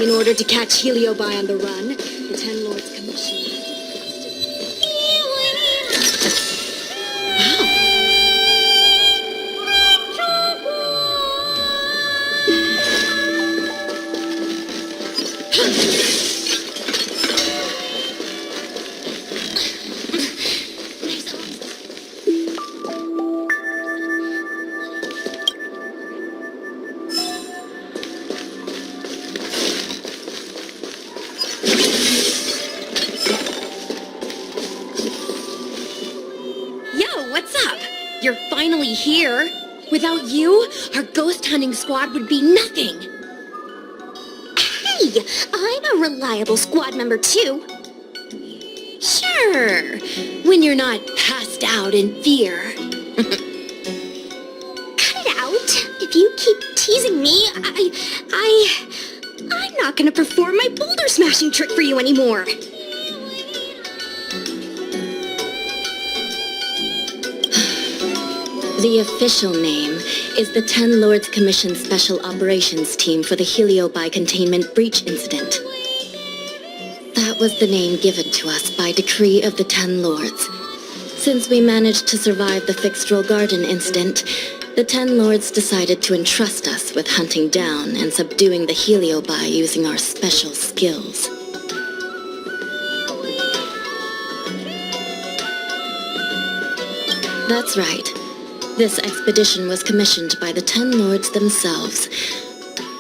In order to catch Heliobi on the run, the Ten Lords Commission... You're finally here. Without you, our ghost hunting squad would be nothing. Hey, I'm a reliable squad member too. Sure, when you're not passed out in fear. Cut it out. If you keep teasing me, I'm not gonna perform my boulder smashing trick for you anymore. The official name is the Ten Lords Commission Special Operations Team for the Heliobi Containment Breach Incident. That was the name given to us by decree of the Ten Lords. Since we managed to survive the Fyxestroll Garden incident, the Ten Lords decided to entrust us with hunting down and subduing the Heliobi using our special skills. That's right. This expedition was commissioned by the Ten Lords themselves.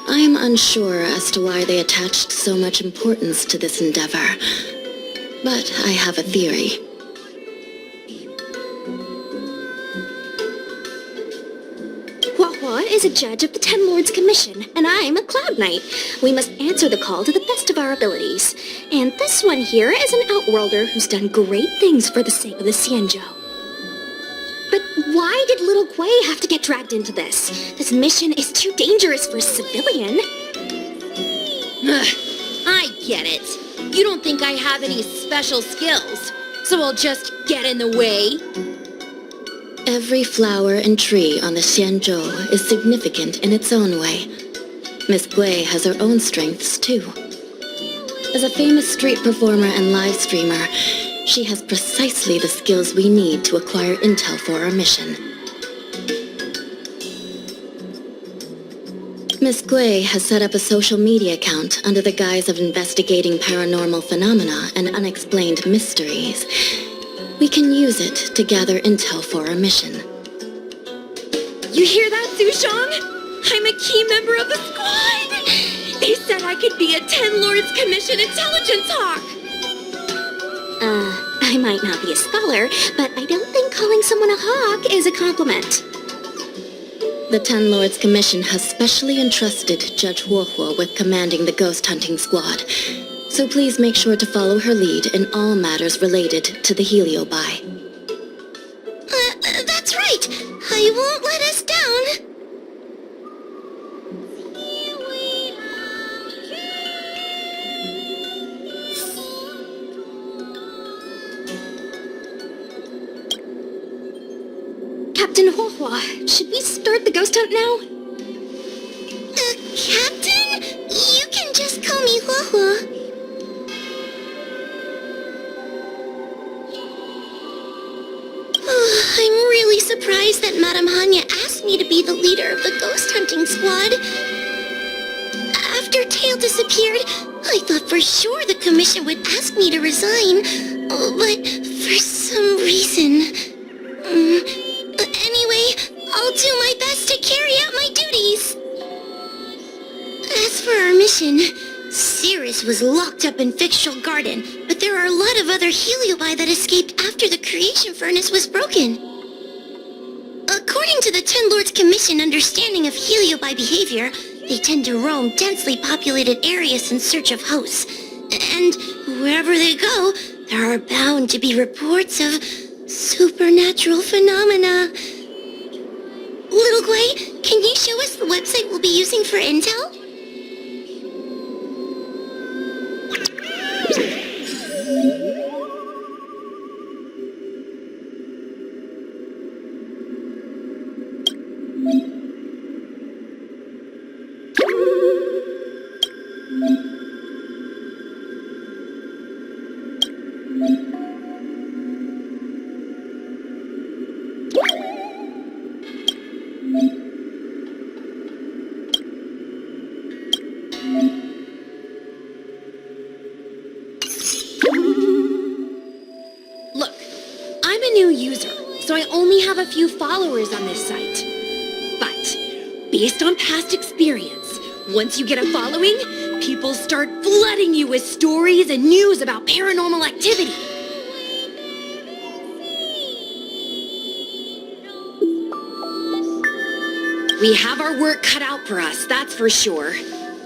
I am unsure as to why they attached so much importance to this endeavor, but I have a theory. Hua is a judge of the Ten Lords Commission, and I'm a Cloud Knight. We must answer the call to the best of our abilities. And this one here is an Outworlder who's done great things for the sake of the Xianzhou. But why did little Gui have to get dragged into this? This mission is too dangerous for a civilian. I get it. You don't think I have any special skills, so I'll just get in the way? Every flower and tree on the Xianzhou is significant in its own way. Miss Gui has her own strengths, too. As a famous street performer and live streamer, she has precisely the skills we need to acquire intel for our mission. Miss Gui has set up a social media account under the guise of investigating paranormal phenomena and unexplained mysteries. We can use it to gather intel for our mission. You hear that, Sushong? I'm a key member of the squad! They said I could be a Ten Lords Commission intelligence hawk! I might not be a scholar, but I don't think calling someone a hawk is a compliment. The Ten Lords Commission has specially entrusted Judge Huohuo with commanding the ghost hunting squad, so please make sure to follow her lead in all matters related to the Heliobi. That's right! I won't let us down! Captain Huohuo, should we start the ghost hunt now? Captain? You can just call me Huohuo. I'm really surprised that Madame Hanya asked me to be the leader of the ghost hunting squad. after Tail disappeared, I thought for sure the commission would ask me to resign. But for some reason... Anyway, I'll do my best to carry out my duties. As for our mission, Cirrus was locked up in Fyxestroll Garden, but there are a lot of other Heliobi that escaped after the creation furnace was broken. According to the Ten Lords Commission understanding of Heliobi behavior, they tend to roam densely populated areas in search of hosts. And wherever they go, there are bound to be reports of supernatural phenomena. Little Gwei, can you show us the website we'll be using for intel? Look, I'm a new user, so I only have a few followers on this site. But, based on past experience, once you get a following, people start flooding you with stories and news about paranormal activity. We have our work cut out for us, that's for sure.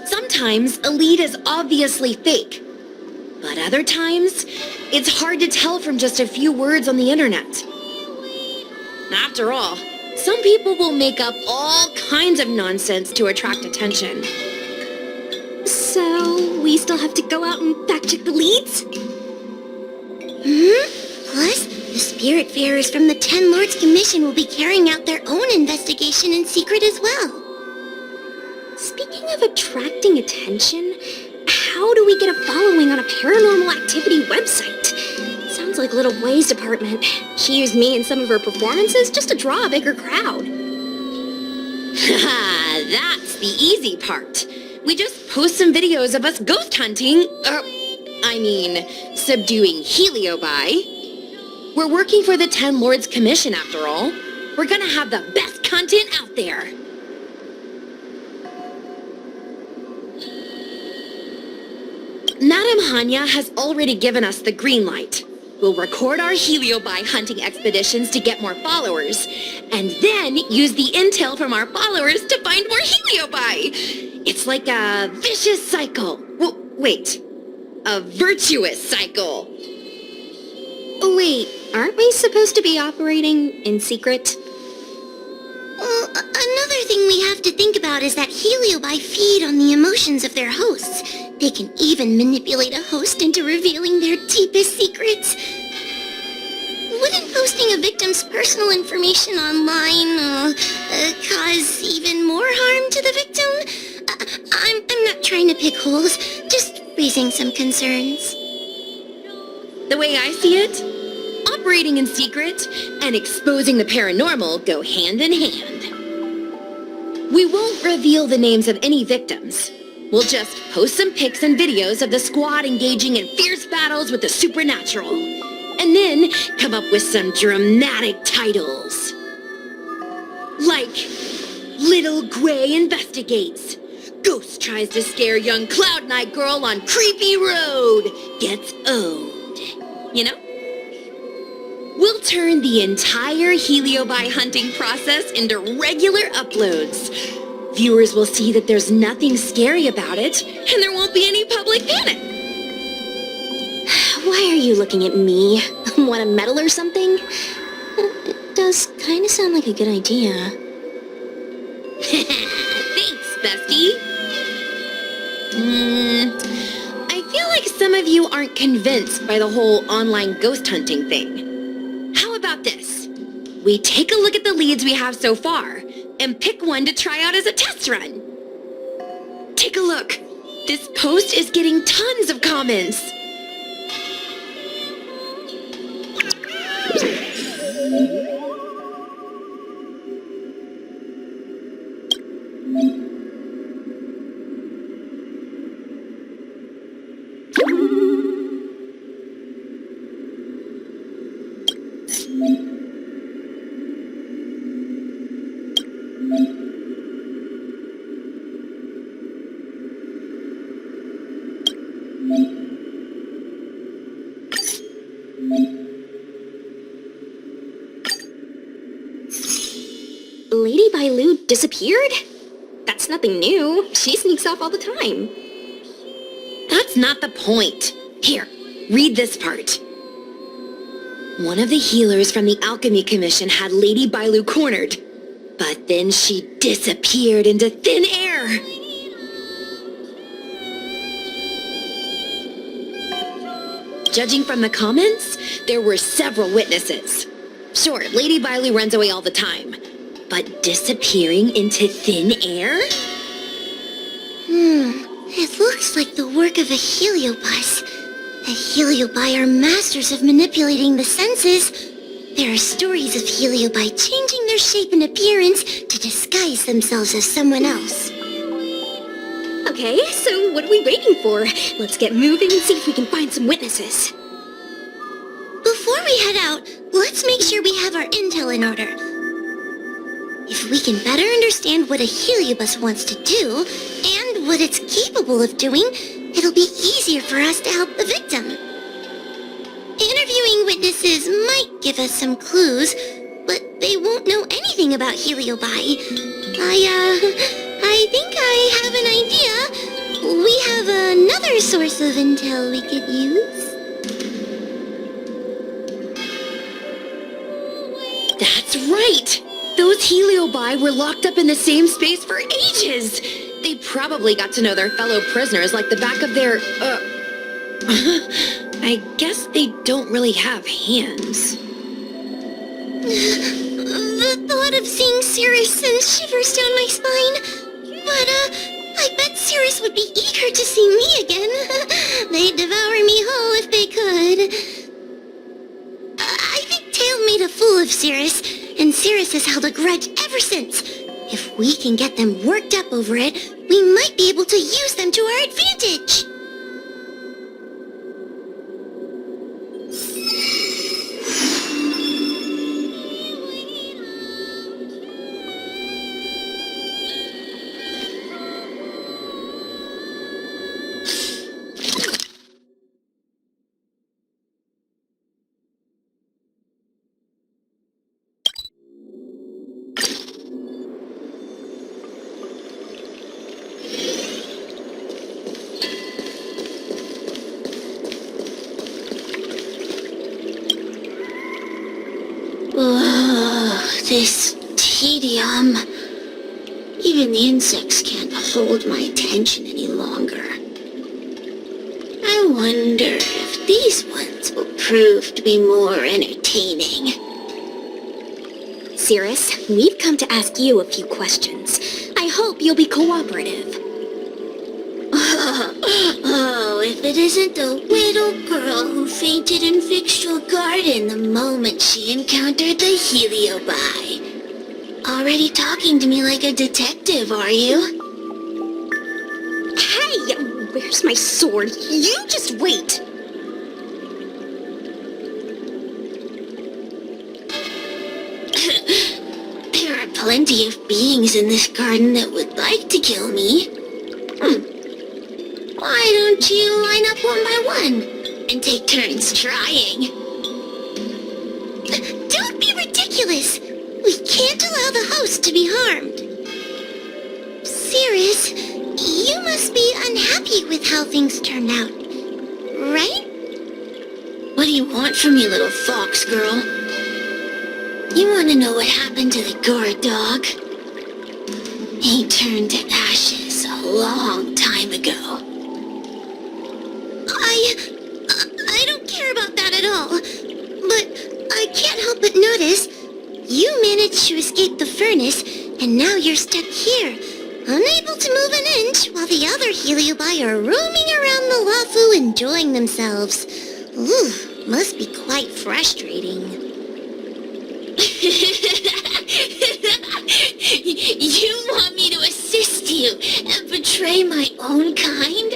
Sometimes a lead is obviously fake. But other times, it's hard to tell from just a few words on the internet. After all, some people will make up all kinds of nonsense to attract attention. So, we still have to go out and fact-check the leads? Plus, the Spiritfarers from the Ten Lords Commission will be carrying out their own investigation in secret as well. Speaking of attracting attention, how do we get a following on a paranormal activity website? Sounds like Little Gwei's department. She used me in some of her performances just to draw a bigger crowd. Haha, that's the easy part. We just post some videos of us ghost hunting, subduing Heliobi. We're working for the Ten Lords Commission after all. We're gonna have the best content out there. Madame Hanya has already given us the green light. We'll record our Heliobi hunting expeditions to get more followers, and then use the intel from our followers to find more Heliobi. It's like a vicious cycle. Wait, a virtuous cycle. Wait, aren't we supposed to be operating in secret? Well, another thing we have to think about is that Heliobi feed on the emotions of their hosts. They can even manipulate a host into revealing their deepest secrets. Wouldn't posting a victim's personal information online cause even more harm to the victim? I'm not trying to pick holes, just raising some concerns. The way I see it, operating in secret and exposing the paranormal go hand in hand. We won't reveal the names of any victims. We'll just post some pics and videos of the squad engaging in fierce battles with the supernatural. And then come up with some dramatic titles. Like, Little Gwei Investigates. Ghost tries to scare young Cloud Knight girl on creepy road. Gets owned. You know? We'll turn the entire Heliobi hunting process into regular uploads. Viewers will see that there's nothing scary about it, and there won't be any public panic. Why are you looking at me? Want a medal or something? It does kind of sound like a good idea. Thanks, bestie. I feel like some of you aren't convinced by the whole online ghost hunting thing. How about this? We take a look at the leads we have so far, and pick one to try out as a test run. Take a look. This post is getting tons of comments. Bailu disappeared? That's nothing new. She sneaks off all the time. That's not the point. Here, read this part. One of the healers from the Alchemy Commission had Lady Bailu cornered, but then she disappeared into thin air. Judging from the comments, there were several witnesses. Sure, Lady Bailu runs away all the time, but disappearing into thin air? It looks like the work of a heliobus. The heliobi are masters of manipulating the senses. There are stories of heliobi changing their shape and appearance to disguise themselves as someone else. Okay, so what are we waiting for? Let's get moving and see if we can find some witnesses. Before we head out, let's make sure we have our intel in order. If we can better understand what a heliobus wants to do, and what it's capable of doing, it'll be easier for us to help the victim. Interviewing witnesses might give us some clues, but they won't know anything about heliobi. I think I have an idea. We have another source of intel we could use. That's right! Those heliobi were locked up in the same space for ages! They probably got to know their fellow prisoners like the back of their, I guess they don't really have hands. The thought of seeing Cirrus sends shivers down my spine. But, I bet Cirrus would be eager to see me again. They'd devour me whole if they could. I think Tail made a fool of Cirrus, and Cirrus has held a grudge ever since. If we can get them worked up over it, we might be able to use them to our advantage. This tedium. Even the insects can't hold my attention any longer. I wonder if these ones will prove to be more entertaining. Cirrus, we've come to ask you a few questions. I hope you'll be cooperative. Oh, if it isn't the little girl who fainted in Fyxestroll Garden the moment she encountered the heliobi. Already talking to me like a detective, are you? Hey, where's my sword? You just wait. There are plenty of beings in this garden that would like to kill me. Why don't you line up one by one and take turns trying? Don't be ridiculous! We can't allow the host to be harmed. Cirrus, you must be unhappy with how things turned out, right? What do you want from me, little fox girl? You want to know what happened to the guard dog? He turned to ashes a long time ago. I don't care about that at all. But I can't help but notice you managed to escape the furnace, and now you're stuck here, unable to move an inch, while the other heliobi are roaming around the Lafu enjoying themselves. Ooh, must be quite frustrating. You want me to assist you and betray my own kind?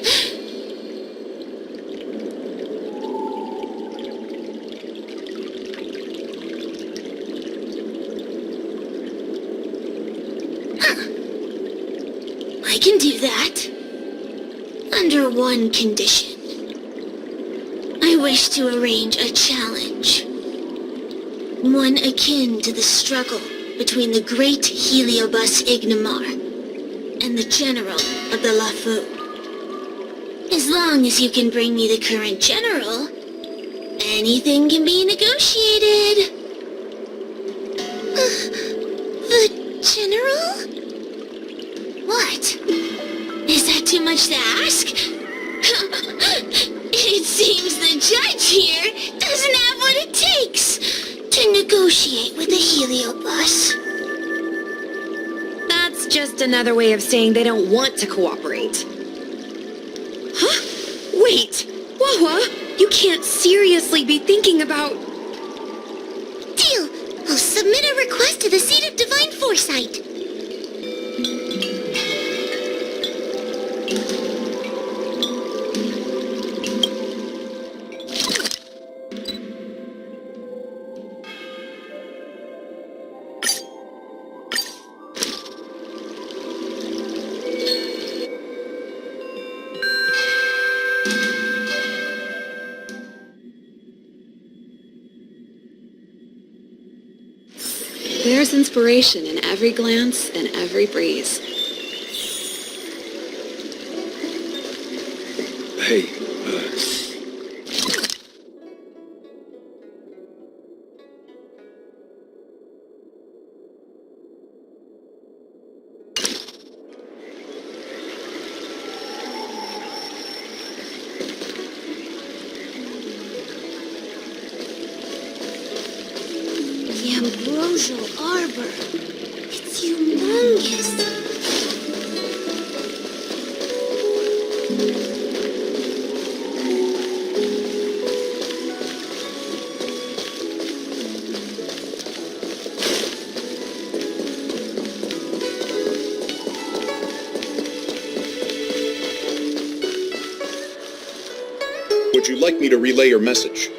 I can do that. Under one condition. I wish to arrange a challenge. One akin to the struggle between the great Heliobus Ignamar and the general of the Lafu. As long as you can bring me the current general, anything can be negotiated. The general? What? Is that too much to ask? It seems the judge here doesn't have what it takes to negotiate with the Heliobus. That's just another way of saying they don't want to cooperate. Huh? Wait! Wawa, you can't seriously be thinking about... Deal! I'll submit a request to the Seat of Divine Foresight. There's inspiration in every glance and every breeze. Hey, The Ambrosial Arbor. It's humongous. would you like me to relay your message?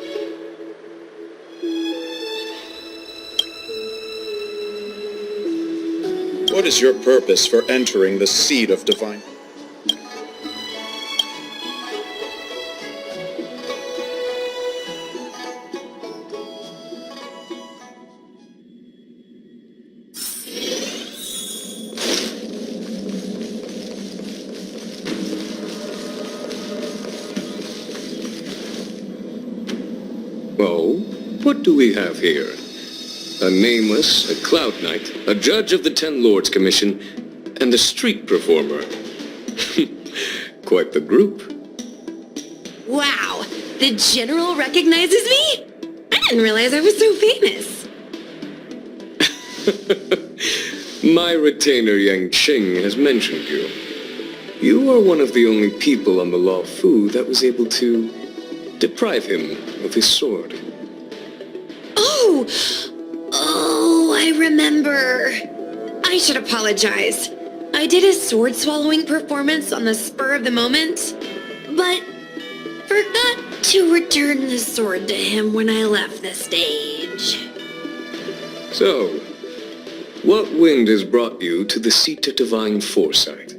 What is your purpose for entering the Seat of Divine? Oh, what do we have here? A nameless, a cloud knight, a judge of the Ten Lords Commission, and a street performer. Quite the group. Wow! The General recognizes me? I didn't realize I was so famous. My retainer Yang Qing has mentioned you. You are one of the only people on the Law Fu that was able to deprive him of his sword. Oh, I remember. I should apologize. I did a sword-swallowing performance on the spur of the moment, but forgot to return the sword to him when I left the stage. So, what wind has brought you to the Seat of Divine Foresight?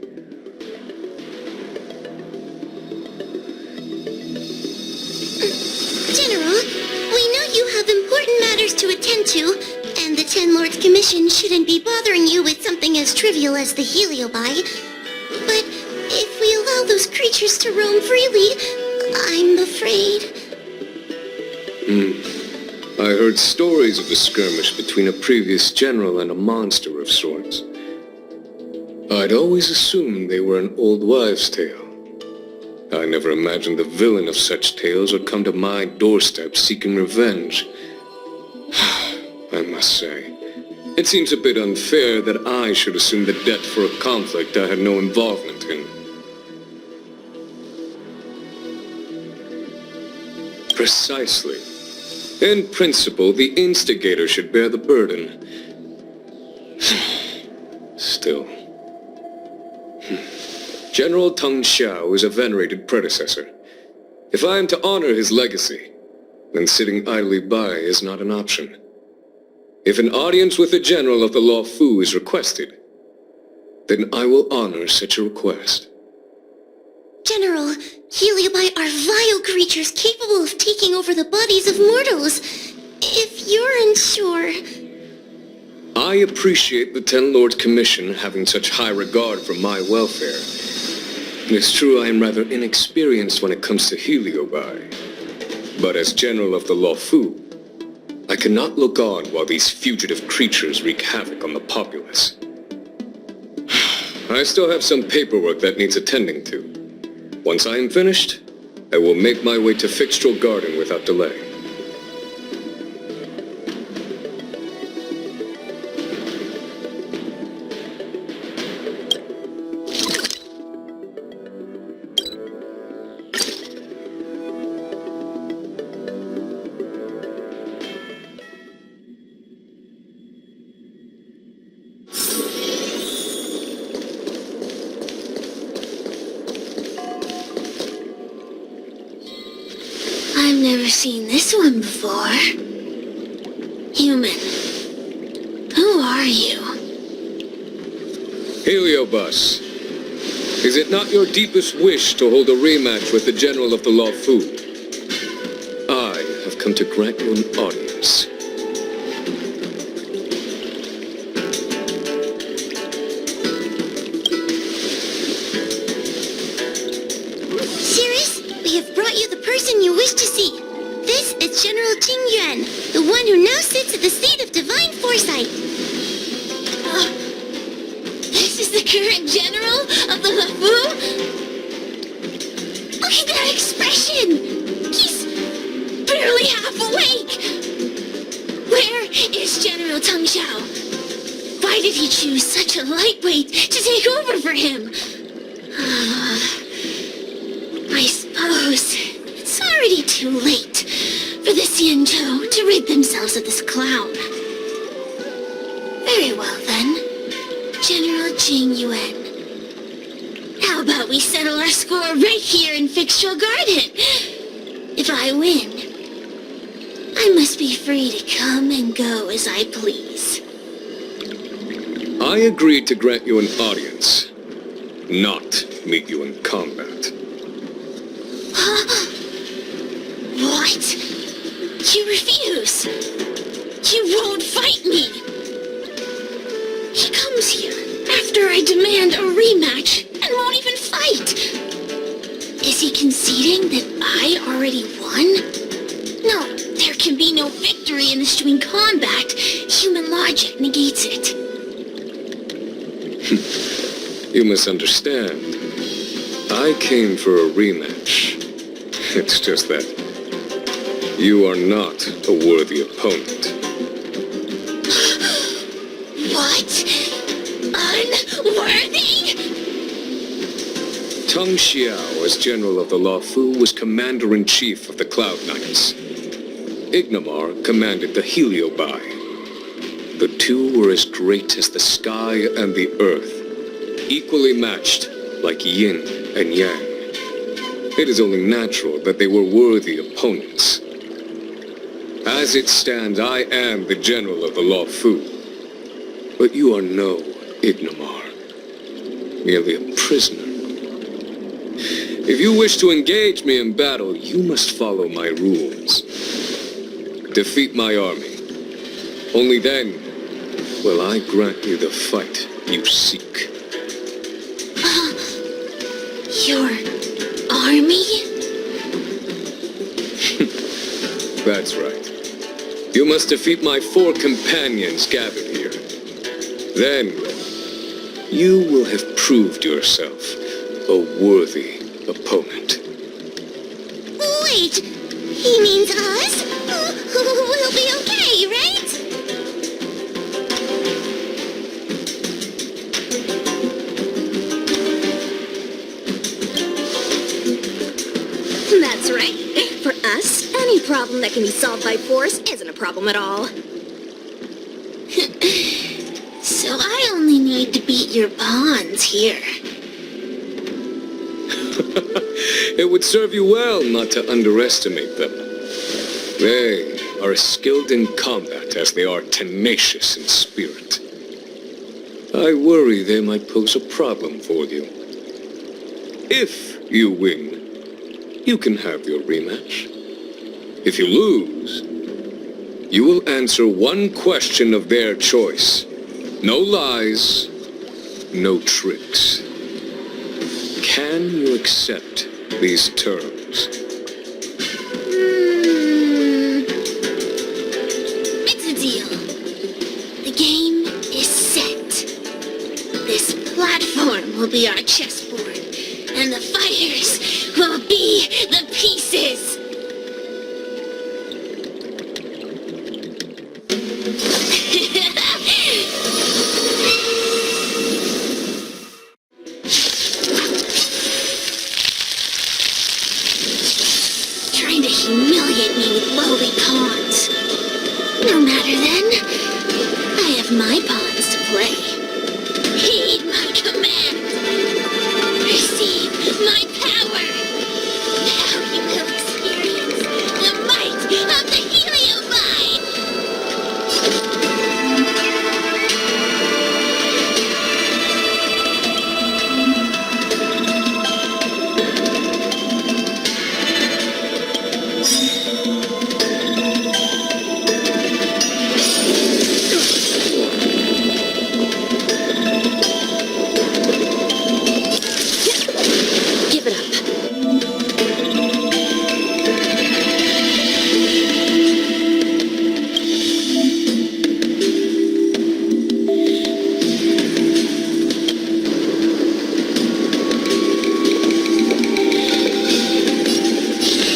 General, we know you have important matters to attend to, and the Ten Lords Commission shouldn't be bothering you with something as trivial as the Heliobi. But if we allow those creatures to roam freely, I'm afraid... I heard stories of a skirmish between a previous general and a monster of sorts. I'd always assumed they were an old wives' tale. I never imagined the villain of such tales would come to my doorstep seeking revenge. I must say, it seems a bit unfair that I should assume the debt for a conflict I had no involvement in. Precisely. In principle, the instigator should bear the burden. Still. General Teng Xiao is a venerated predecessor. If I am to honor his legacy, then sitting idly by is not an option. If an audience with the general of the Law Fu is requested, then I will honor such a request. General, Heliobi are vile creatures capable of taking over the bodies of mortals. If you're unsure... I appreciate the Ten Lords Commission having such high regard for my welfare. It's true I am rather inexperienced when it comes to Heliobi. But as General of the Lawfu, I cannot look on while these fugitive creatures wreak havoc on the populace. I still have some paperwork that needs attending to. Once I am finished, I will make my way to Fyxestroll Gathering without delay. I've never seen this one before. Human. Who are you? Heliobus, is it not your deepest wish to hold a rematch with the General of the Lawfu? I have come to grant you an audience. Sirius, we have brought you the person you wish to see. This is General Jingyuan, the one who now sits at the seat of divine foresight. This is the current General of the Lafu? Look at that expression! He's barely half awake! Where is General Tang Xiao? Why did he choose such a lightweight to take over for him? I suppose it's already too late for the Xianzhou to rid themselves of this clown. Very well then, General Jing Yuan. How about we settle our score right here in Fyxestroll Garden? If I win, I must be free to come and go as I please. I agreed to grant you an audience, not meet you in combat. What? You refuse? You won't fight me? He comes here after I demand a rematch and won't even fight. Is he conceding that I already won? No, there can be no victory in ensuing combat. Human logic negates it. You misunderstand. I came for a rematch. It's just that you are not a worthy opponent. What? Unworthy? Tang Xiao, as General of the Lawfu, was Commander-in-Chief of the Cloud Knights. Ignamar commanded the Heliobi. The two were as great as the sky and the earth, equally matched like yin and yang. It is only natural that they were worthy opponents. As it stands, I am the General of the Lawfu. But you are no Ignamar, merely a prisoner. If you wish to engage me in battle, you must follow my rules. Defeat my army. Only then will I grant you the fight you seek. Your army? That's right. You must defeat my 4 companions gathered here. Then, you will have proved yourself a worthy opponent. Wait! He means us? We'll be okay, right? That's right. For us, any problem that can be solved by force isn't a problem at all. So I only need to beat your pawns here. It would serve you well not to underestimate them. They are as skilled in combat as they are tenacious in spirit. I worry they might pose a problem for you. If you win, you can have your rematch. If you lose, you will answer one question of their choice No lies, no tricks. Can you accept these terms? It's a deal. The game is set. This platform will be our chessboard, and the fighters will be the pieces. Trying to humiliate me with lowly pawns. No matter then. I have my pawns to play. Heed my command. Receive my power. Now you will experience the might of the Heliobide. Give it up.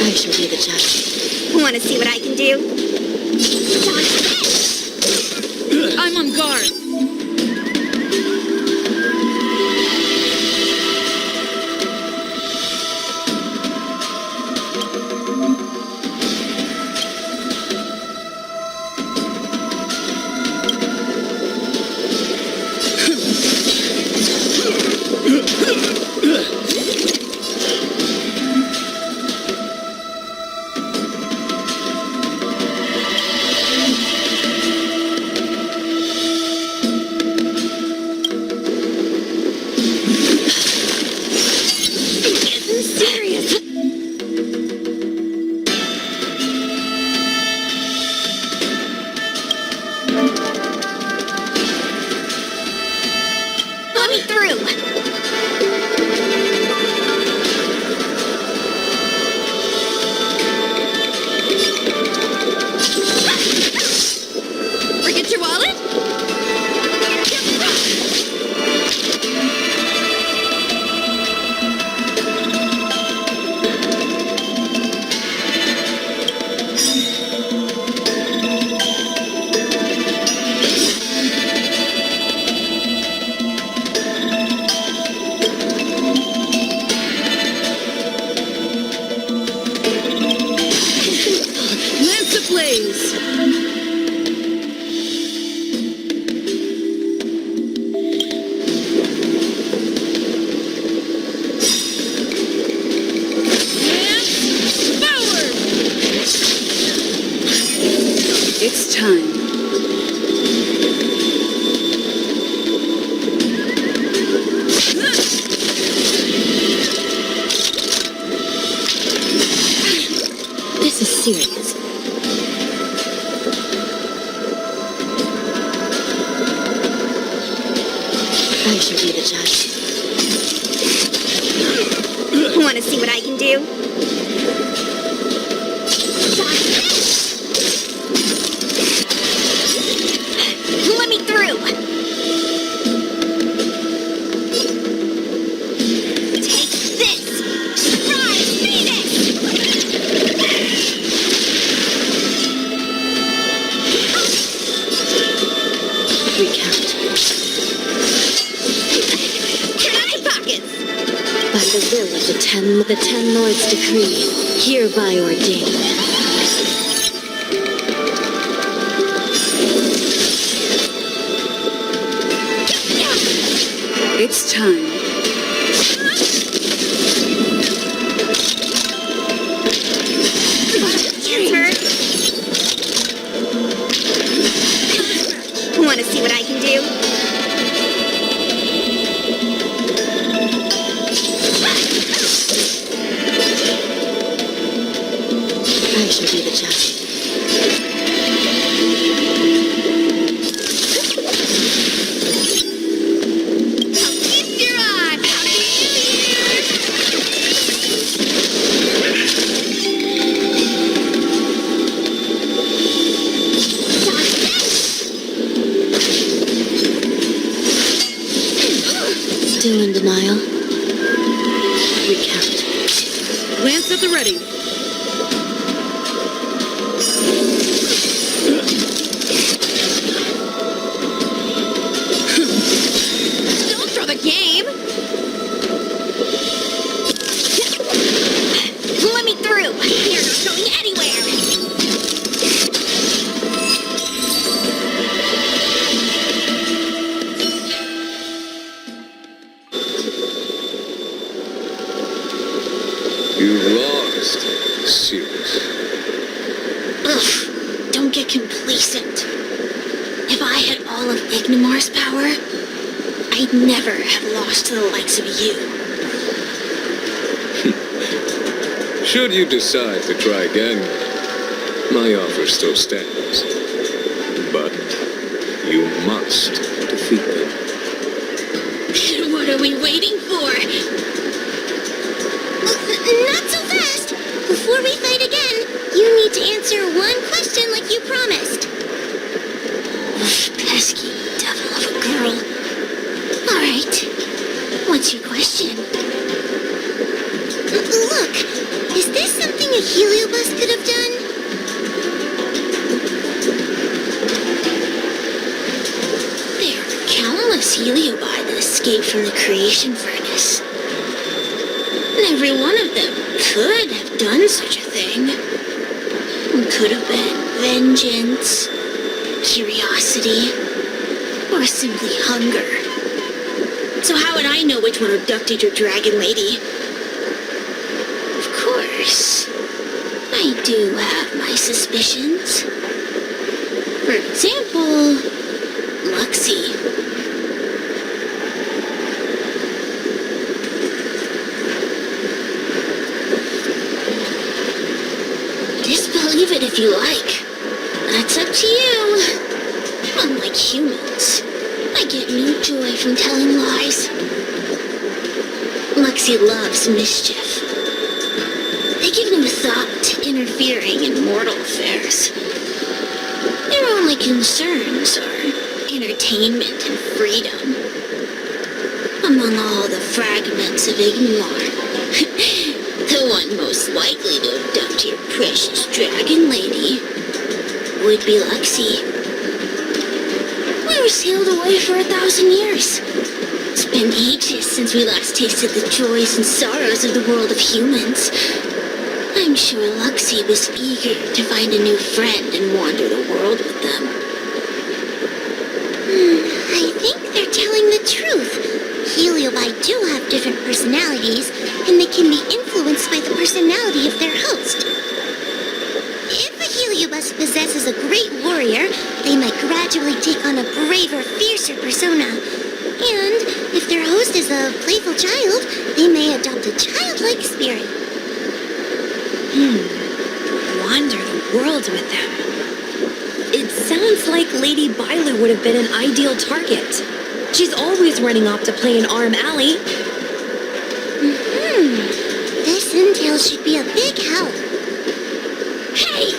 I shall be the judge. Want to see what I can do? I'm on guard. Getting serious. Let me through. Forget your wallet? Lance ablaze! Lance forward! It's time. This is serious. I shall be the judge. Want to see what I can do? Let me through. Take this. Surprise Phoenix. Recount. Try pockets. By the will of the ten lords' decree, hereby ordained. It's time. Answer. Want to see what I can do? I shall be the judge. at the ready. Don't throw the game! Let me through. You're not going anywhere. You've lost, Sirius. Ugh, don't get complacent. If I had all of Ignimar's power, I'd never have lost to the likes of you. Should you decide to try again, my offer still stands. But you must defeat them. What are we waiting for? Not so fast! Before we fight again, you need to answer one question like you promised. Pesky devil of a girl. Alright, what's your question? Look, is this something a heliobus could have done? There are countless heliobi that escaped from the creation furnace. And every one of them could have done such a thing. It could have been vengeance, curiosity, or simply hunger. So how would I know which one abducted your dragon lady? Of course, I do have my suspicions. For example, Luxie. Disbelieve it if you like. That's up to you. Unlike humans, I get no joy from telling lies. Luxie loves mischief. They give no thought to interfering in mortal affairs. Their only concerns are entertainment and freedom. Among all the fragments of Ignimar, the one most likely to abduct your precious dragon lady would be Luxie. We were sealed away for 1,000 years. It's been ages since we last tasted the joys and sorrows of the world of humans. I'm sure Luxie was eager to find a new friend and wander the world with them. I think they're telling the truth. Heliobi do have different personalities, and they can be influenced by the personality of their host. If a heliobus possesses a great warrior, they might gradually take on a braver, fiercer persona. And if their host is a playful child, they may adopt a childlike spirit. Wander the world with them. It sounds like Lady Byler would have been an ideal target. She's always running off to play in Arm Alley. This intel should be a big help. Hey!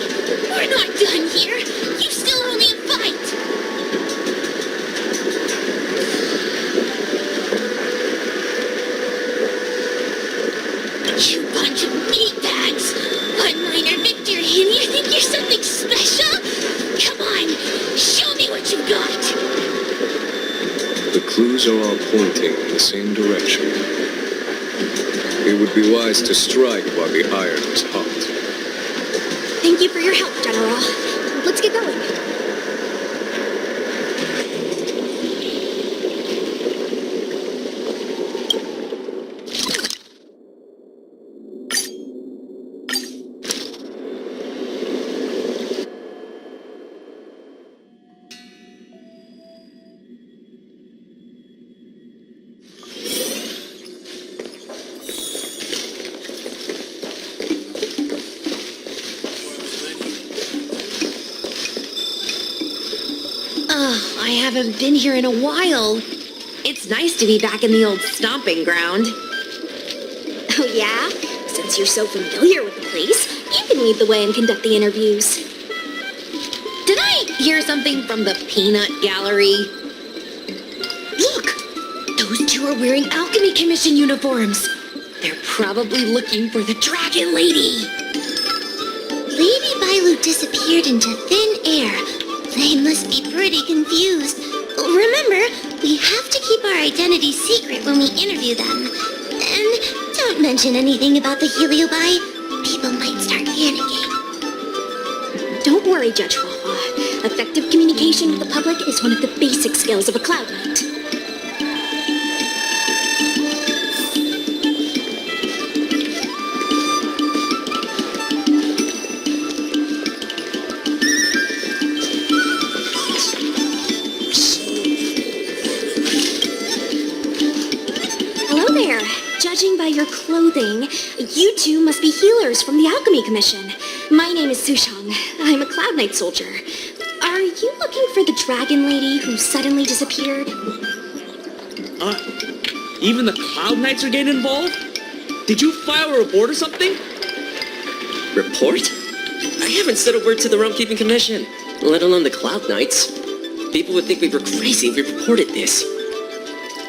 We're not done here! You still owe me a fight! You bunch of meatbags! One minor victory and you think you're something special? Come on, show me what you got! The clues are all pointing in the same direction. It would be wise to strike while the iron is hot. Thank you for your help, General. Let's get going. I haven't been here in a while. It's nice to be back in the old stomping ground. Oh, yeah? Since you're so familiar with the place, you can lead the way and conduct the interviews. Did I hear something from the peanut gallery? Look! Those two are wearing Alchemy Commission uniforms. They're probably looking for the Dragon Lady. Lady Bailu disappeared into thin air. They must be pretty confused. Remember, we have to keep our identity secret when we interview them. And don't mention anything about the Heliobi. People might start panicking. Don't worry, Judge Wafa. Effective communication with the public is one of the basic skills of a Cloud Knight. Hello there. Judging by your clothing, you two must be healers from the Alchemy Commission. My name is Sushang. I'm a Cloud Knight soldier. Are you looking for the Dragon Lady who suddenly disappeared? Even the Cloud Knights are getting involved? Did you file a report or something? Report? I haven't said a word to the Realm Keeping Commission, let alone the Cloud Knights. People would think we were crazy if we reported this.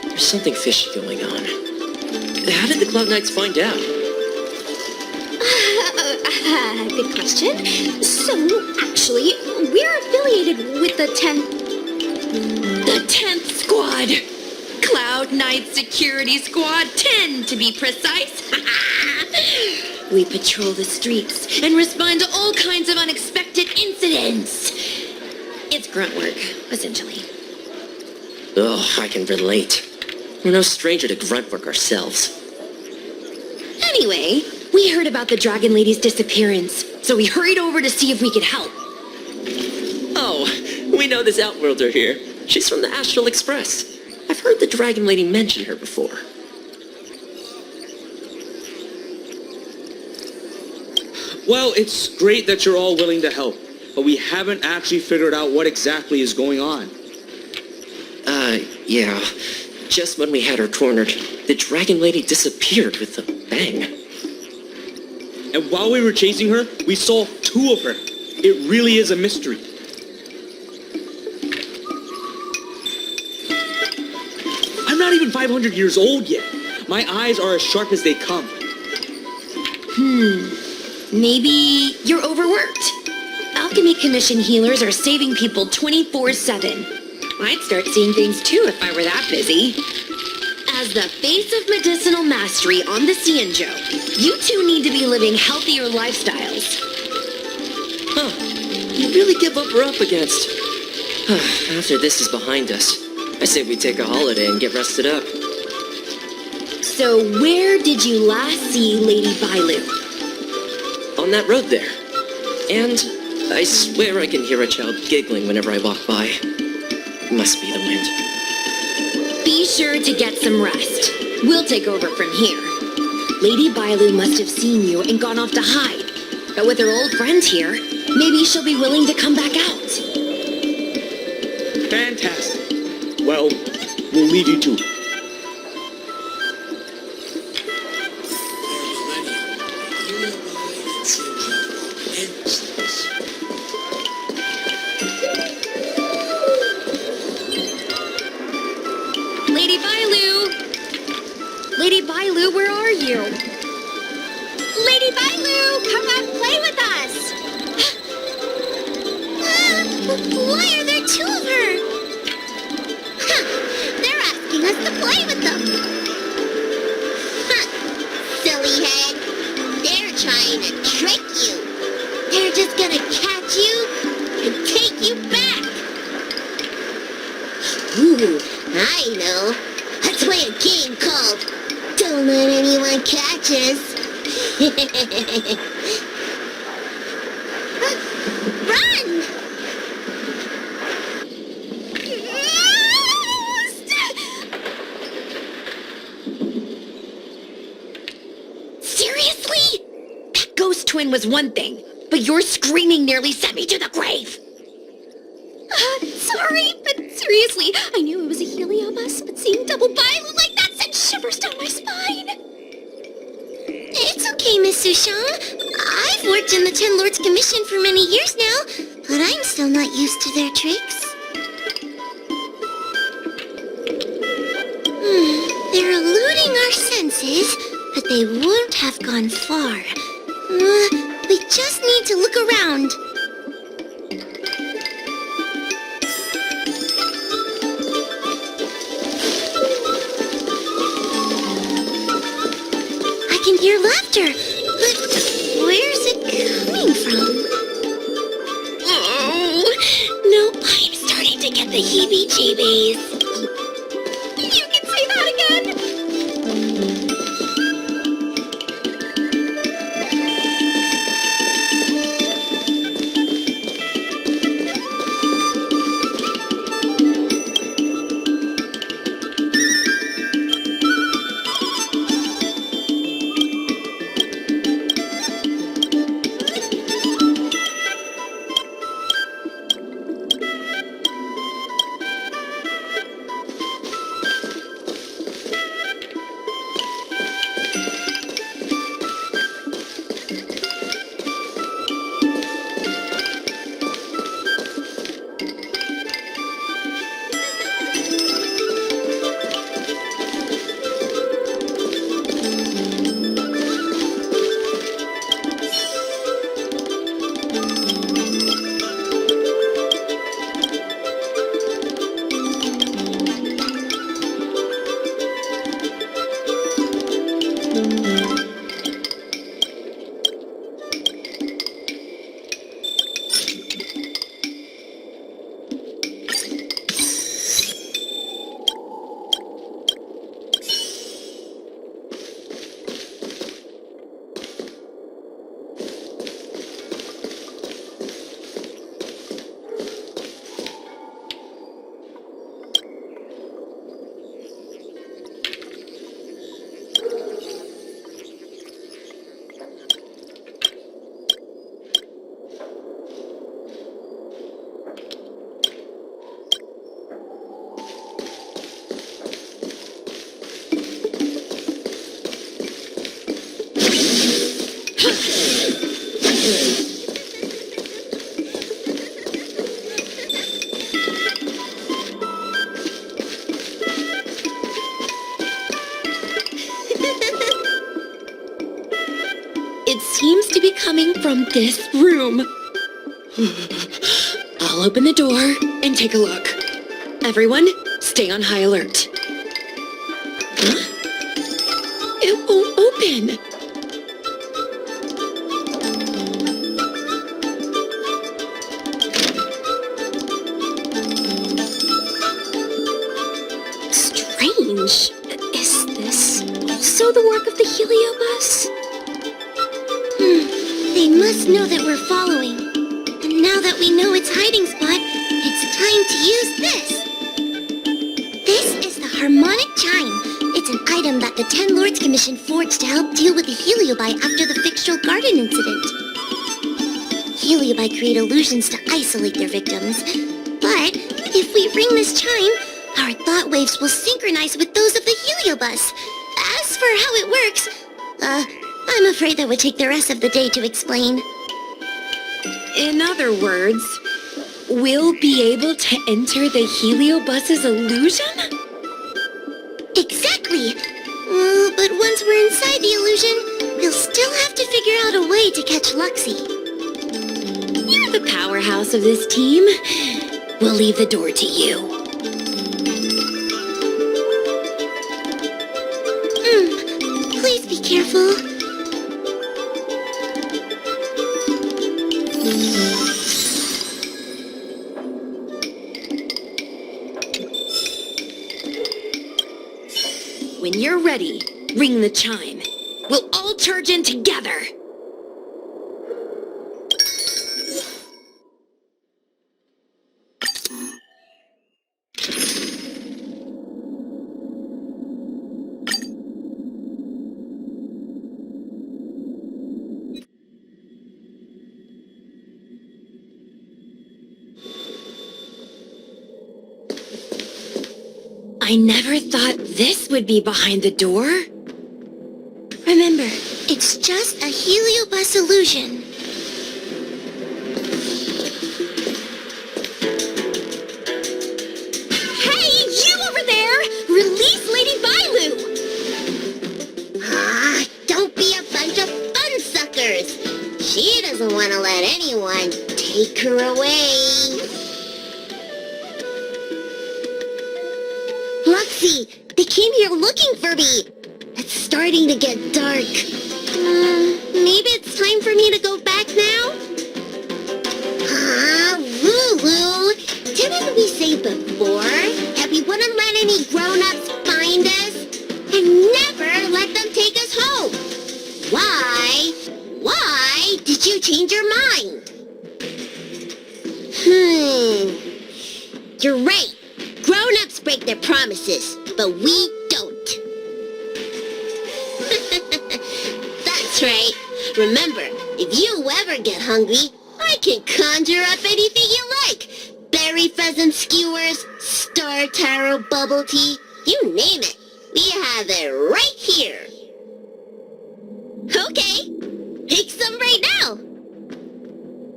There's something fishy going on. How did the Cloud Knights find out? Good question. So, actually, we're affiliated with the 10th Squad. Cloud Knight Security Squad 10, to be precise. We patrol the streets and respond to all kinds of unexpected incidents. It's grunt work, essentially. Oh, I can relate. We're no stranger to grunt work ourselves. Anyway, we heard about the Dragon Lady's disappearance, so we hurried over to see if we could help. Oh, we know this Outworlder here. She's from the Astral Express. I've heard the Dragon Lady mention her before. Well, it's great that you're all willing to help, but we haven't actually figured out what exactly is going on. Yeah. Just when we had her cornered, the Dragon Lady disappeared with a bang. And while we were chasing her, we saw two of her. It really is a mystery. I'm not even 500 years old yet. My eyes are as sharp as they come. Maybe you're overworked. Alchemy Commission healers are saving people 24/7. I'd start seeing things too if I were that busy. As the face of medicinal mastery on the Xianzhou, you two need to be living healthier lifestyles. Huh. You really give up we're up against. After this is behind us, I say we take a holiday and get rested up. So where did you last see Lady Bailu? On that road there. And I swear I can hear a child giggling whenever I walk by. Must be the wind. Be sure to get some rest. We'll take over from here. Lady Bailu must have seen you and gone off to hide. But with her old friend here, maybe she'll be willing to come back out. Fantastic. Well, we'll leave you to it. Lady Bailu! Lady Bailu, where are you? Lady Bailu, come out and play with us! Why are there two of her? They're asking us to play with them. Silly head. They're trying to trick you. They're just gonna catch you and take you back. Ooh, I know. Let's play a game called Don't Let Anyone Catch Us. Run! Seriously? That ghost twin was one thing, but your screaming nearly sent me to the grave. Sorry, but seriously, I knew it was a heliobus, but seeing double Bailu like that sent shivers down my spine. It's okay, Miss Sushang. I've worked in the Ten Lords Commission for many years now, but I'm still not used to their tricks. They're eluding our senses, but they won't have gone far. We just need to look around. I can hear laughter, but where's it coming from? Oh, no, I'm starting to get the heebie-jeebies. You can say that again! It seems to be coming from this room. I'll open the door and take a look. Everyone, stay on high alert. Huh? It won't open. Strange. Is this also the work of the heliobus? They must know that we're following. And now that we know its hiding spot, it's time to use this. This is the harmonic chime. It's an item that the 10 Lords Commission forged to help deal with the heliobi after the Fyxestroll Garden incident. Heliobi create illusions to isolate their victims. But if we ring this chime, our thought waves will synchronize with those of the heliobus. As for how it works, I'm afraid that would take the rest of the day to explain. In other words, we'll be able to enter the heliobus's illusion? Exactly! But once we're inside the illusion, we'll still have to figure out a way to catch Luxie. You're the powerhouse of this team. We'll leave the door to you. Please be careful. When you're ready, ring the chime. We'll all charge in together. I never thought this would be behind the door. Remember, it's just a heliobus illusion. Hey, you over there! Release Lady Bailu! Snickers. She doesn't want to let anyone take her away. Luxie, they came here looking for me. It's starting to get dark. Maybe it's time for me to go back now? Lulu, didn't we say before that we wouldn't let any grown-ups find us and never let them take us home? Why? Why did you change your mind? You're right. Grown-ups break their promises, but we don't. That's right. Remember, if you ever get hungry, I can conjure up anything you like. Berry pheasant skewers, star taro bubble tea, you name it. We have it right here. Okay, make some right now.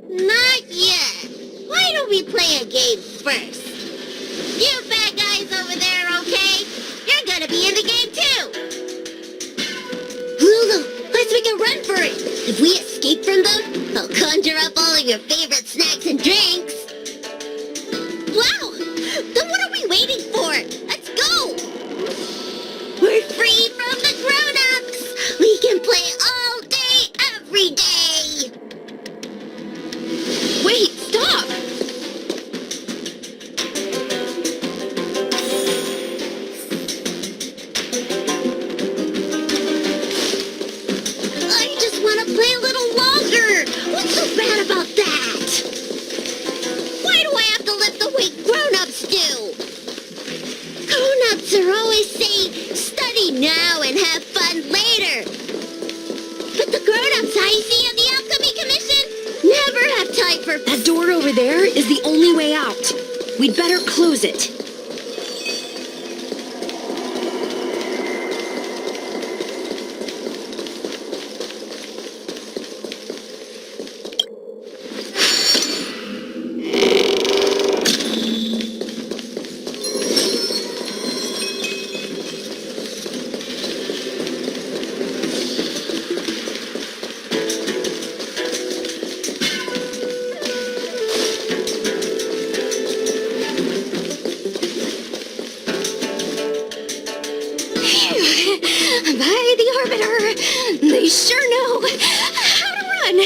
Not yet. Why don't we play a game first? You bad guys over there, okay? You're gonna be in the game too. Lulu, let's make a run for it. If we escape from them, I'll conjure up all of your favorite snacks and drinks. Wow! Then what are we waiting for? Let's go! We're free from the grown-ups! We can play all day, every day! Wait, stop! I just want to play a little longer! What's so bad about that? Why do I have to lift the weight grown-ups do? Grown-ups are always saying, study now and have fun later. But the grown-ups I see on the Alchemy Commission never have time for... That door over there is the only way out. We'd better close it. By the Arbiter, they sure know how to run.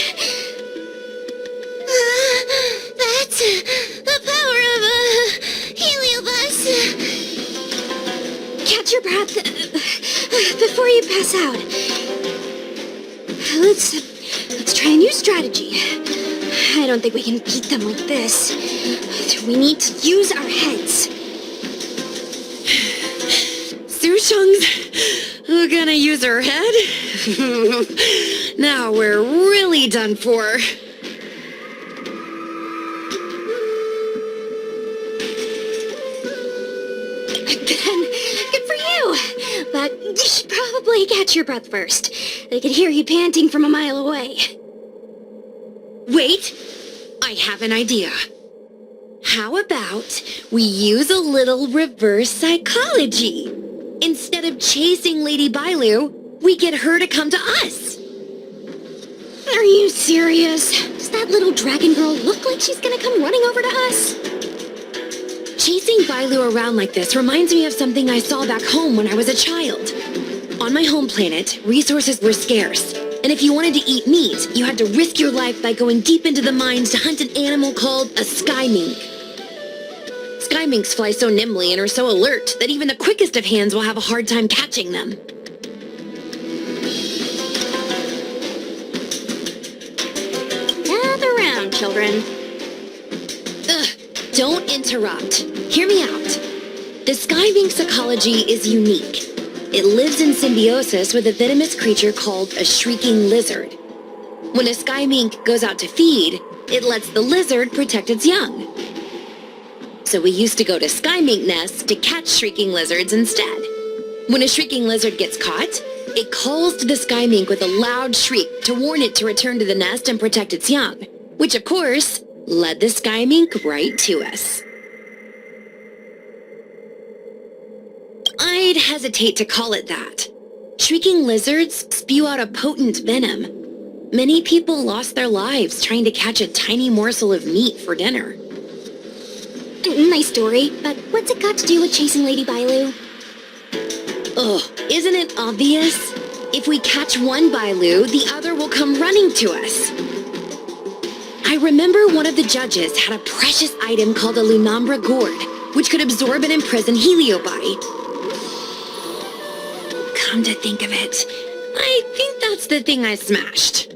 That's the power of a heliobus. Catch your breath before you pass out. Let's try a new strategy. I don't think we can beat them like this. We need to use our heads. Sushung's gonna use her head? Now we're really done for. Good for you. But you should probably catch your breath first. They could hear you panting from a mile away. Wait, I have an idea. How about we use a little reverse psychology? Instead of chasing Lady Bailu, we get her to come to us. Are you serious? Does that little dragon girl look like she's gonna come running over to us? Chasing Bailu around like this reminds me of something I saw back home when I was a child. On my home planet, resources were scarce, and if you wanted to eat meat, you had to risk your life by going deep into the mines to hunt an animal called a sky mink. Sky minks fly so nimbly and are so alert that even the quickest of hands will have a hard time catching them. Gather round, children. Ugh, don't interrupt. Hear me out. The sky mink's ecology is unique. It lives in symbiosis with a venomous creature called a shrieking lizard. When a sky mink goes out to feed, it lets the lizard protect its young. So we used to go to sky mink nests to catch shrieking lizards instead. When a shrieking lizard gets caught, it calls to the sky mink with a loud shriek to warn it to return to the nest and protect its young, which of course led the sky mink right to us. I'd hesitate to call it that. Shrieking lizards spew out a potent venom. Many people lost their lives trying to catch a tiny morsel of meat for dinner. Nice story, but what's it got to do with chasing Lady Bailu? Ugh, isn't it obvious? If we catch one Bailu, the other will come running to us. I remember one of the judges had a precious item called a Lunambra gourd, which could absorb and imprison Heliobi. Come to think of it, I think that's the thing I smashed.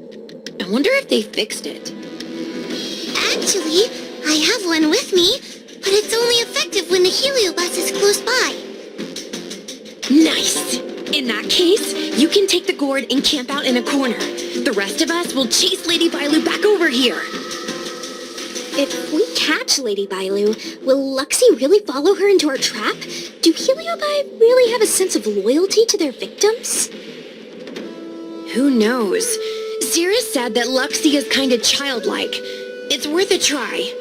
I wonder if they fixed it. Actually, I have one with me, but it's only effective when the Heliobus is close by. Nice! In that case, you can take the gourd and camp out in a corner. The rest of us will chase Lady Bailu back over here. If we catch Lady Bailu, will Luxie really follow her into our trap? Do Heliobi really have a sense of loyalty to their victims? Who knows? Cirrus said that Luxie is kinda childlike. It's worth a try.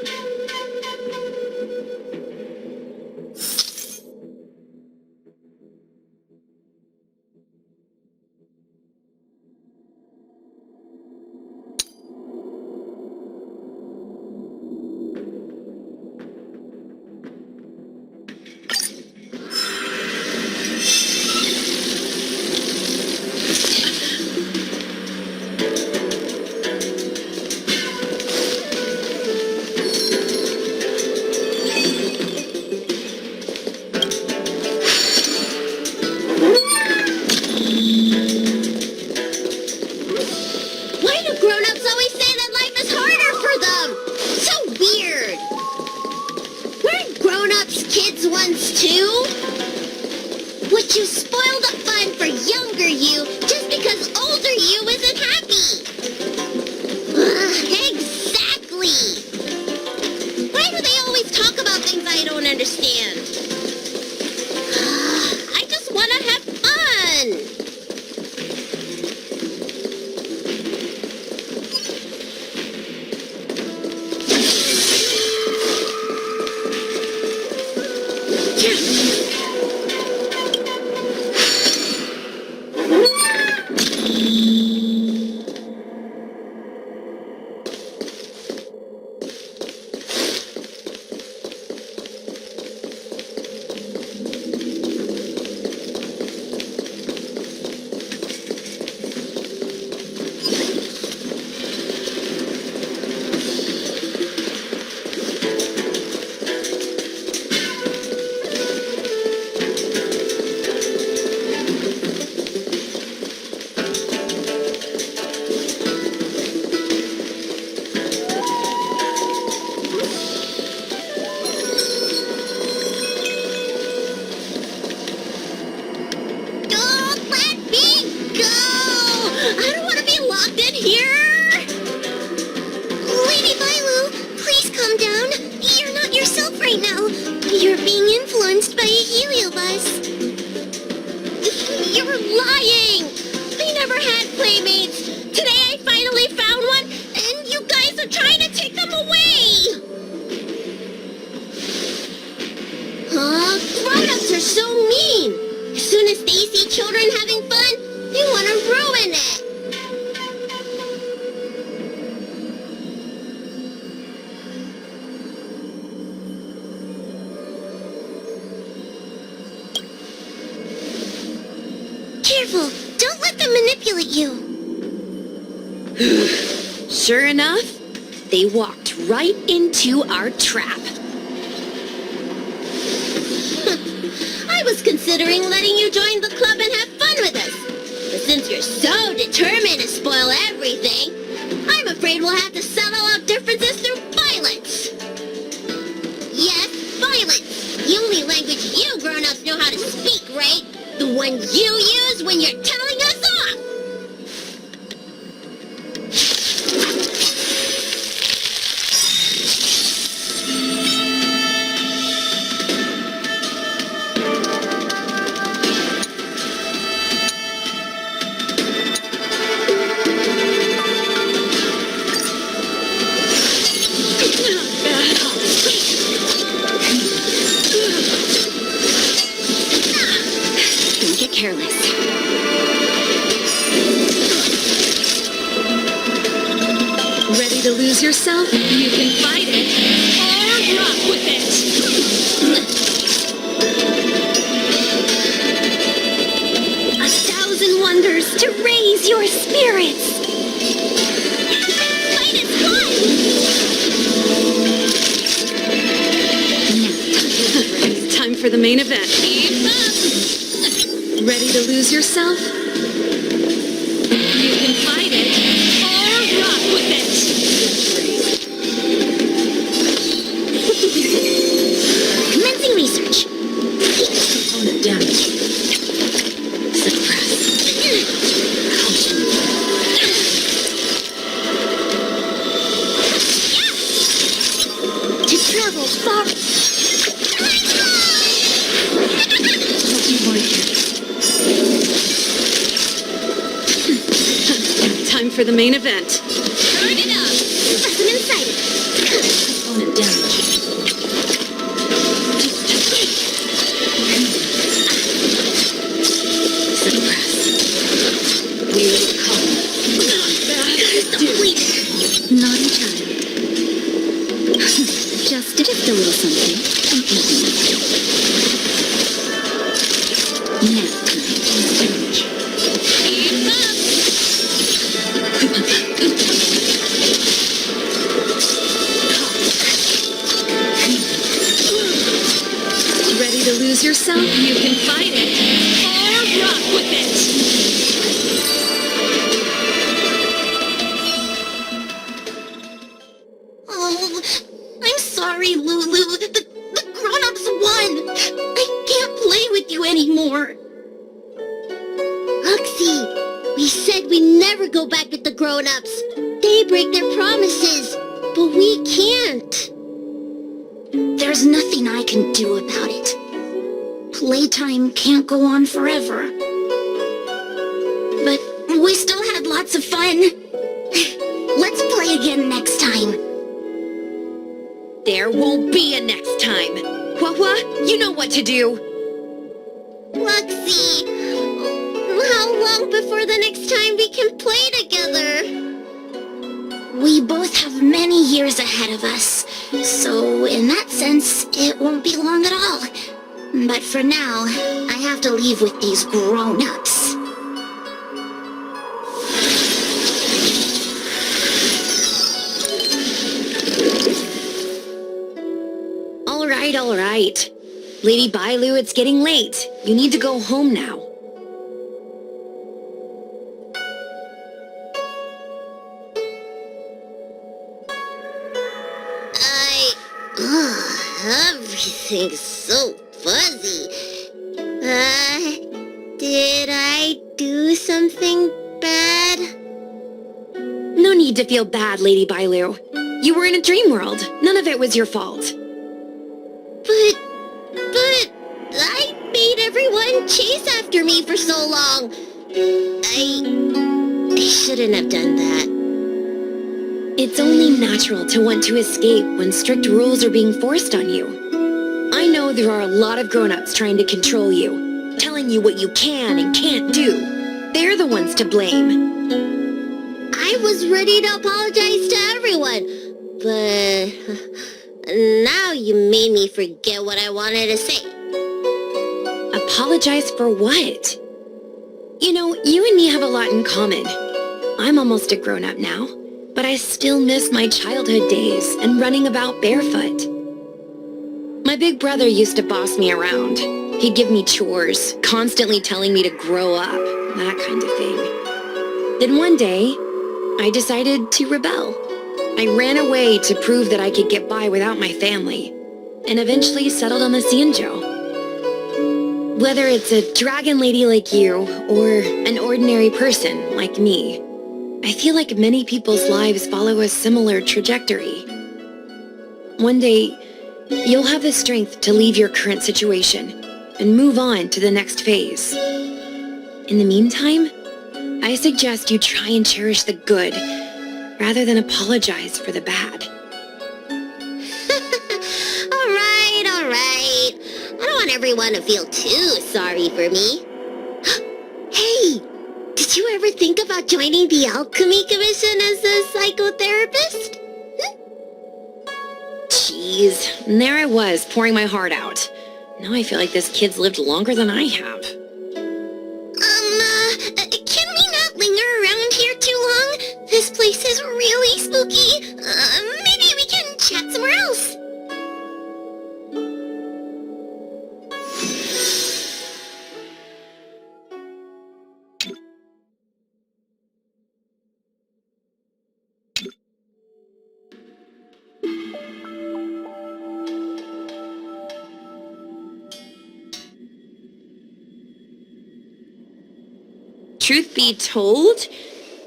Careful! Don't let them manipulate you! Sure enough, they walked right into our trap. I was considering letting you join the club and have fun with us. But since you're so determined to spoil everything, I'm afraid we'll have to settle out differences through violence. Yes, violence. The only language you grown-ups know how to speak, right? The one you use when you're telling us off! Don't get careless. to lose yourself? You can fight it or rock with it. 1,000 wonders to raise your spirits. Fight is fun! It's time for the main event. Keep up! Ready to lose yourself? You can fight it or rock with it. Commencing research. Component damage. Suppress. To travel far. Time for the main event. Turn it up. Lesson inside it. Component damage. Suppress. We will come. Wait. Naughty child. Just a little something. Nap time. Damage. Keep up. Ready to lose yourself? You can fight it or rock with it. Oh, I'm sorry, Lulu. The grown-ups won. I can't play with you anymore. Huxley, we said we'd never go back with the grown-ups. They break their promises, but we can't. There's nothing I can do about it. Playtime can't go on forever. But we still had lots of fun. Let's play again next time. There won't be a next time. Hua, you know what to do. Luxie, how long before the next time we can play together? We both have many years ahead of us, so in that sense, it won't be long at all. But for now, I have to leave with these grown-ups. All right. Lady Bailu, it's getting late. You need to go home now. Everything's so fuzzy. Did I do something bad? No need to feel bad, Lady Bailu. You were in a dream world. None of it was your fault. But I made everyone chase after me for so long. I shouldn't have done that. It's only natural to want to escape when strict rules are being forced on you. I know there are a lot of grown-ups trying to control you, telling you what you can and can't do. They're the ones to blame. I was ready to apologize to everyone, but now you made me forget what I wanted to say. Apologize for what? You know, you and me have a lot in common. I'm almost a grown-up now, but I still miss my childhood days and running about barefoot. My big brother used to boss me around. He'd give me chores, constantly telling me to grow up, that kind of thing. Then one day, I decided to rebel. I ran away to prove that I could get by without my family, and eventually settled on the Xianzhou. Whether it's a dragon lady like you, or an ordinary person like me, I feel like many people's lives follow a similar trajectory. One day, you'll have the strength to leave your current situation and move on to the next phase. In the meantime, I suggest you try and cherish the good rather than apologize for the bad. All right. I don't want everyone to feel too sorry for me. Hey, did you ever think about joining the Alchemy Commission as a psychotherapist? Jeez, and there I was, pouring my heart out. Now I feel like this kid's lived longer than I have. Can we not linger around here too long? This place is really spooky. Maybe we can chat somewhere else. Truth be told,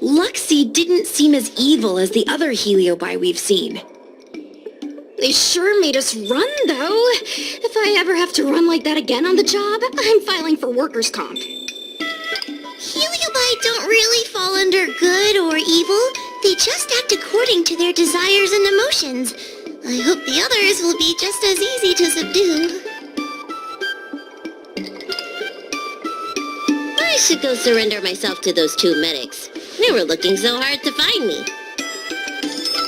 Luxie didn't seem as evil as the other Heliobi we've seen. They sure made us run, though. If I ever have to run like that again on the job, I'm filing for workers' comp. Heliobi don't really fall under good or evil. They just act according to their desires and emotions. I hope the others will be just as easy to subdue. I should go surrender myself to those two medics. They were looking so hard to find me.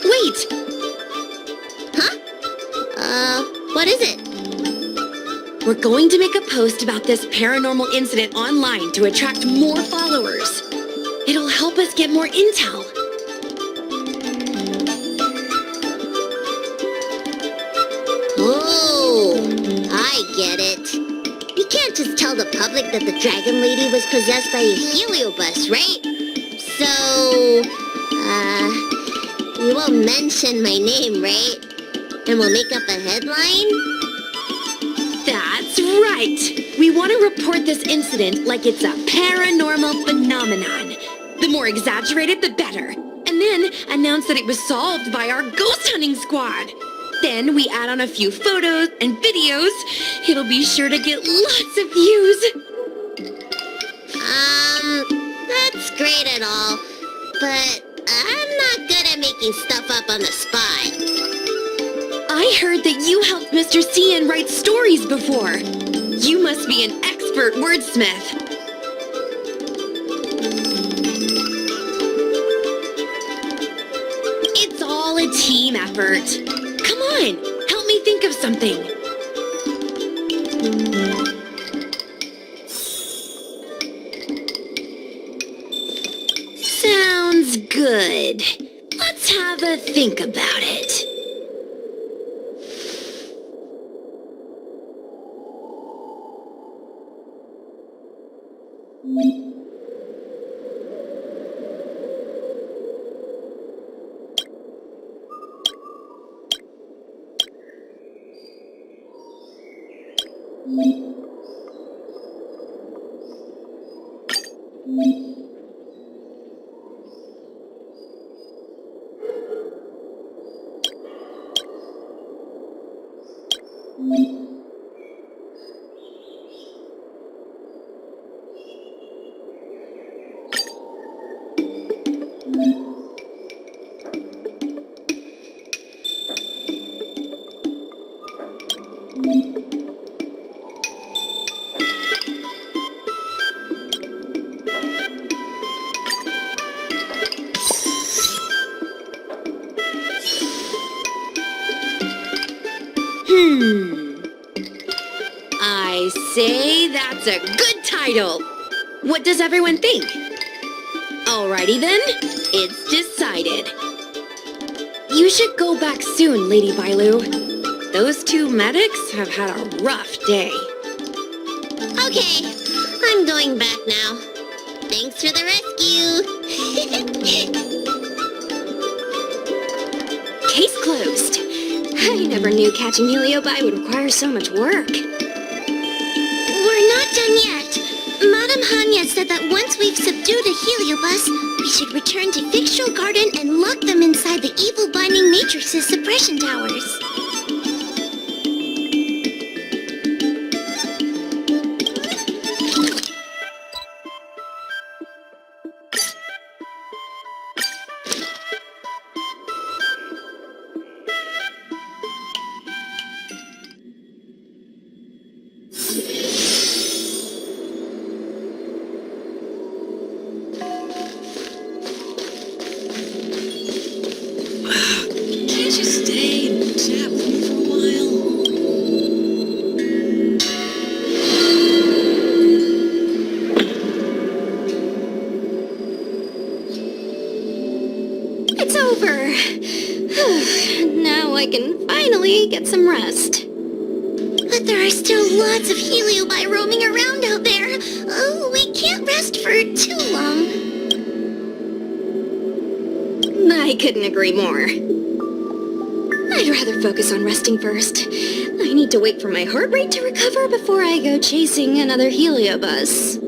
Wait! What is it? We're going to make a post about this paranormal incident online to attract more followers. It'll help us get more intel. Oh, I get it. You can't just tell the public that the Dragon Lady was possessed by a heliobus, right? So, you won't mention my name, right? And we'll make up a headline? That's right! We want to report this incident like it's a paranormal phenomenon. The more exaggerated, the better. And then announce that it was solved by our ghost hunting squad. Then we add on a few photos and videos. It'll be sure to get lots of views. That's great and all, but I'm not good at making stuff up on the spot. I heard that you helped Mr. Cian write stories before. You must be an expert wordsmith. It's all a team effort. Come on, help me think of something. Sounds good. Let's have a think about it. I say that's a good title. What does everyone think? Alrighty then, it's decided. You should go back soon, Lady Bailu. Those two medics have had a rough day. Okay, I'm going back now. Thanks for the rescue. Case closed. I never knew catching Heliobi would require so much work. We're not done yet. Madame Hanya said that once we've subdued a heliobus, we should return to Fyxestroll Garden and lock them inside the evil binding matrix's suppression towers. Can't you stay and chat with over. Now I can finally get some rest. But there are still lots of heliobi roaming around out there. Oh, we can't rest for too long. I couldn't agree more. I'd rather focus on resting first. I need to wait for my heart rate to recover before I go chasing another heliobus.